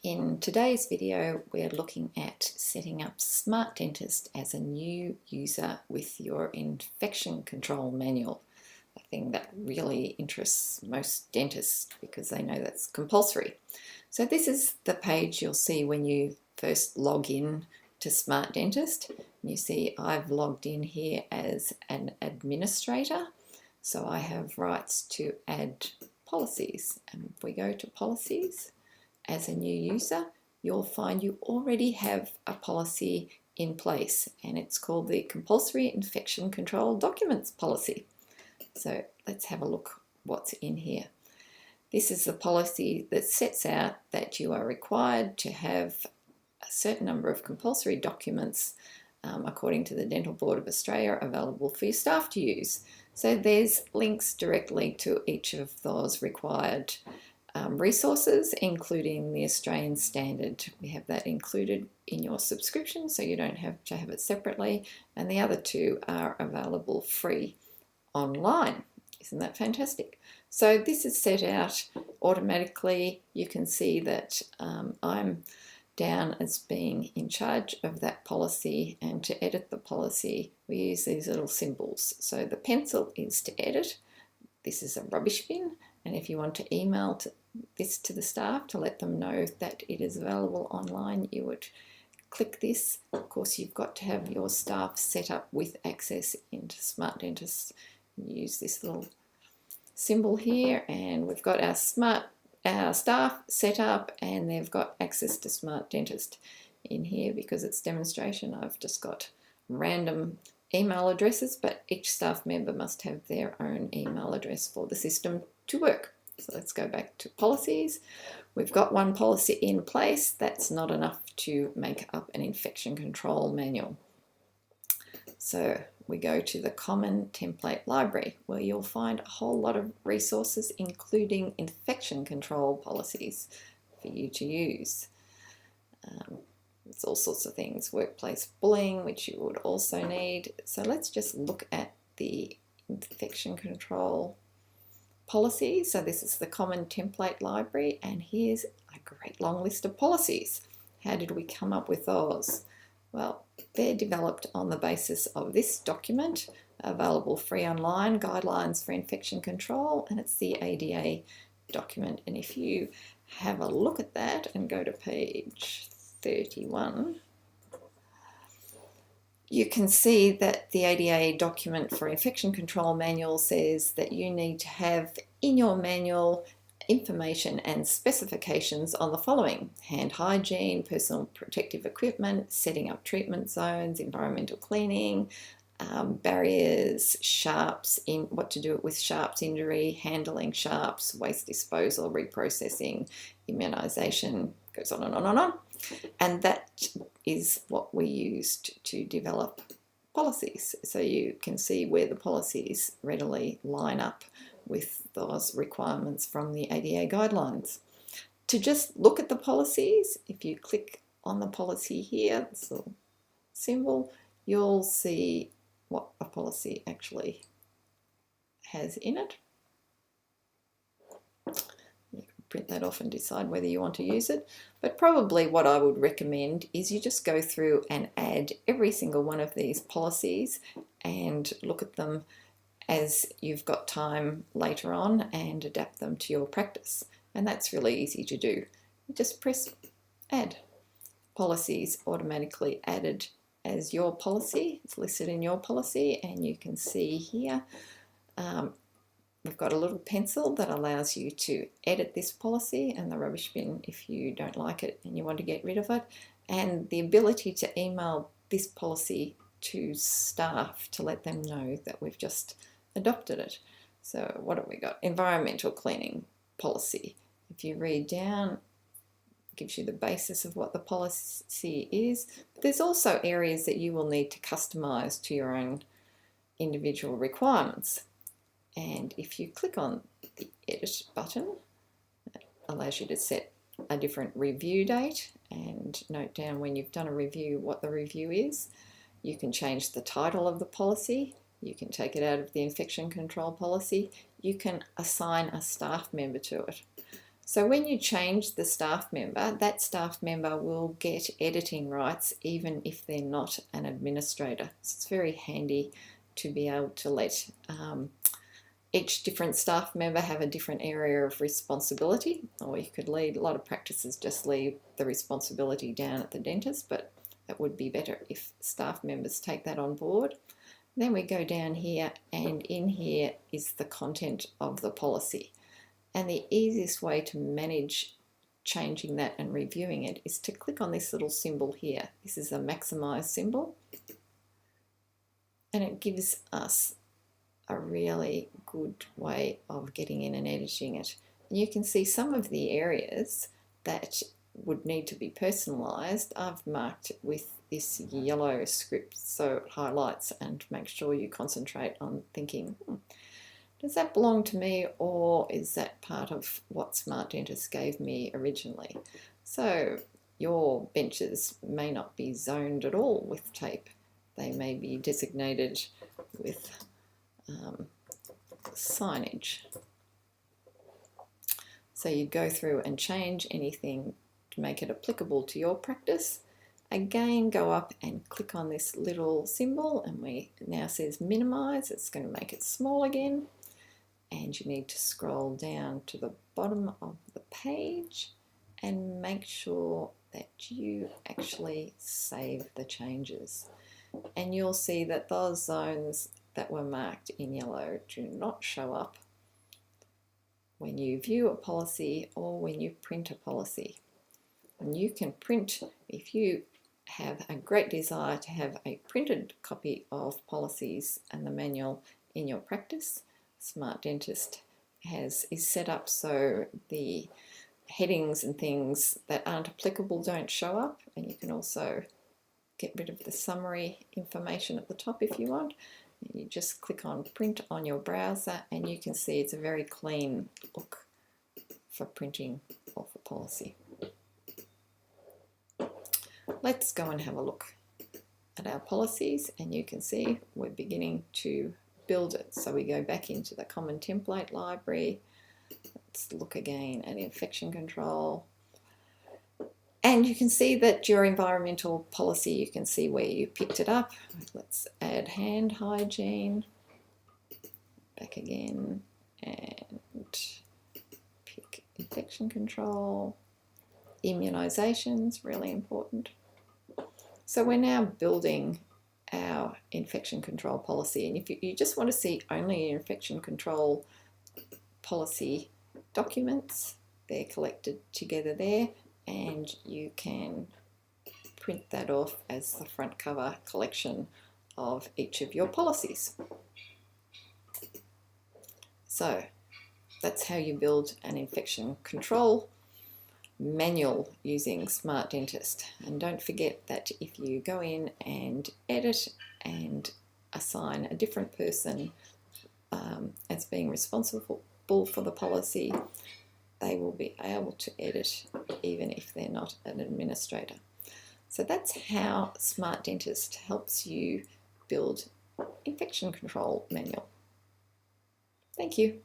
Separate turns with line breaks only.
In today's video, we're looking at setting up SmartDentist as a new user with your infection control manual, a thing that really interests most dentists because they know that's compulsory. So this is the page you'll see when you first log in to SmartDentist. You see I've logged in here as an administrator, so I have rights to add policies. And if we go to policies, as a new user, you'll find you already have a policy in place, and it's called the Compulsory Infection Control Documents Policy. So let's have a look what's in here. This is the policy that sets out that you are required to have a certain number of compulsory documents according to the Dental Board of Australia available for your staff to use. So there's links directly to each of those required resources, including the Australian standard. We have that included in your subscription, so you don't have to have it separately, and the other two are available free online. Isn't that fantastic? So this is set out automatically. You can see that I'm down as being in charge of that policy, and to edit the policy we use these little symbols. So the pencil is to edit. This is a rubbish bin, and if you want to email this to the staff to let them know that it is available online, you would click this. Of course, you've got to have your staff set up with access into SmartDentist. Use this little symbol here, and we've got our staff set up, and they've got access to SmartDentist in here. Because it's demonstration, I've just got random email addresses, but each staff member must have their own email address for the system to work. So let's go back to policies. We've got one policy in place. That's not enough to make up an infection control manual. So we go to the common template library, where you'll find a whole lot of resources, including infection control policies for you to use. There's all sorts of things, workplace bullying, which you would also need. So let's just look at the infection control policy. So this is the common template library, and here's a great long list of policies. How did we come up with those? Well, they're developed on the basis of this document, available free online, Guidelines for Infection Control, and it's the ADA document. And if you have a look at that and go to page 31, you can see that the ADA document for infection control manual says that you need to have in your manual information and specifications on the following: hand hygiene, personal protective equipment, setting up treatment zones, environmental cleaning, barriers, sharps, what to do with sharps injury, handling sharps, waste disposal, reprocessing, immunisation, goes on and on and on. And that is what we used to develop policies. So you can see where the policies readily line up with those requirements from the ADA guidelines. To just look at the policies, if you click on the policy here, this little symbol, you'll see what a policy actually has in it. You can print that off and decide whether you want to use it. But probably what I would recommend is you just go through and add every single one of these policies and look at them as you've got time later on and adapt them to your practice. And that's really easy to do. You just press add. Policies automatically added as your policy. It's listed in your policy, and you can see here we've got a little pencil that allows you to edit this policy, and the rubbish bin if you don't like it and you want to get rid of it, and the ability to email this policy to staff to let them know that we've just adopted it. So what have we got? Environmental cleaning policy. If you read down, it gives you the basis of what the policy is. But there's also areas that you will need to customize to your own individual requirements. And if you click on the edit button, it allows you to set a different review date and note down when you've done a review what the review is. You can change the title of the policy. You can take it out of the infection control policy. You can assign a staff member to it. So when you change the staff member, that staff member will get editing rights even if they're not an administrator. So it's very handy to be able to let each different staff member have a different area of responsibility, or you could leave, a lot of practices just leave the responsibility down at the dentist, but that would be better if staff members take that on board. Then we go down here, and in here is the content of the policy. And the easiest way to manage changing that and reviewing it is to click on this little symbol here. This is a maximize symbol, and it gives us a really good way of getting in and editing it. And you can see some of the areas that would need to be personalised. I've marked with this yellow script so it highlights and makes sure you concentrate on thinking, does that belong to me, or is that part of what SmartDentist gave me originally? So your benches may not be zoned at all with tape. They may be designated with signage. So you go through and change anything to make it applicable to your practice. Again, go up and click on this little symbol, and it now says minimize. It's going to make it small again. And you need to scroll down to the bottom of the page and make sure that you actually save the changes. And you'll see that those zones that were marked in yellow do not show up when you view a policy or when you print a policy. And you can print, if you have a great desire to have a printed copy of policies and the manual in your practice, SmartDentist is set up so the headings and things that aren't applicable don't show up, and you can also get rid of the summary information at the top if you want. You just click on print on your browser and you can see it's a very clean look for printing or for policy. Let's go and have a look at our policies, and you can see we're beginning to build it. So we go back into the common template library. Let's look again at infection control. And you can see that your environmental policy, you can see where you picked it up. Let's add hand hygiene. Back again and pick infection control. Immunisations, really important. So we're now building our infection control policy, and if you just want to see only infection control policy documents, they're collected together there, and you can print that off as the front cover collection of each of your policies. So that's how you build an infection control manual using SmartDentist. And don't forget that if you go in and edit and assign a different person as being responsible for the policy, they will be able to edit even if they're not an administrator. So that's how SmartDentist helps you build infection control manual. Thank you.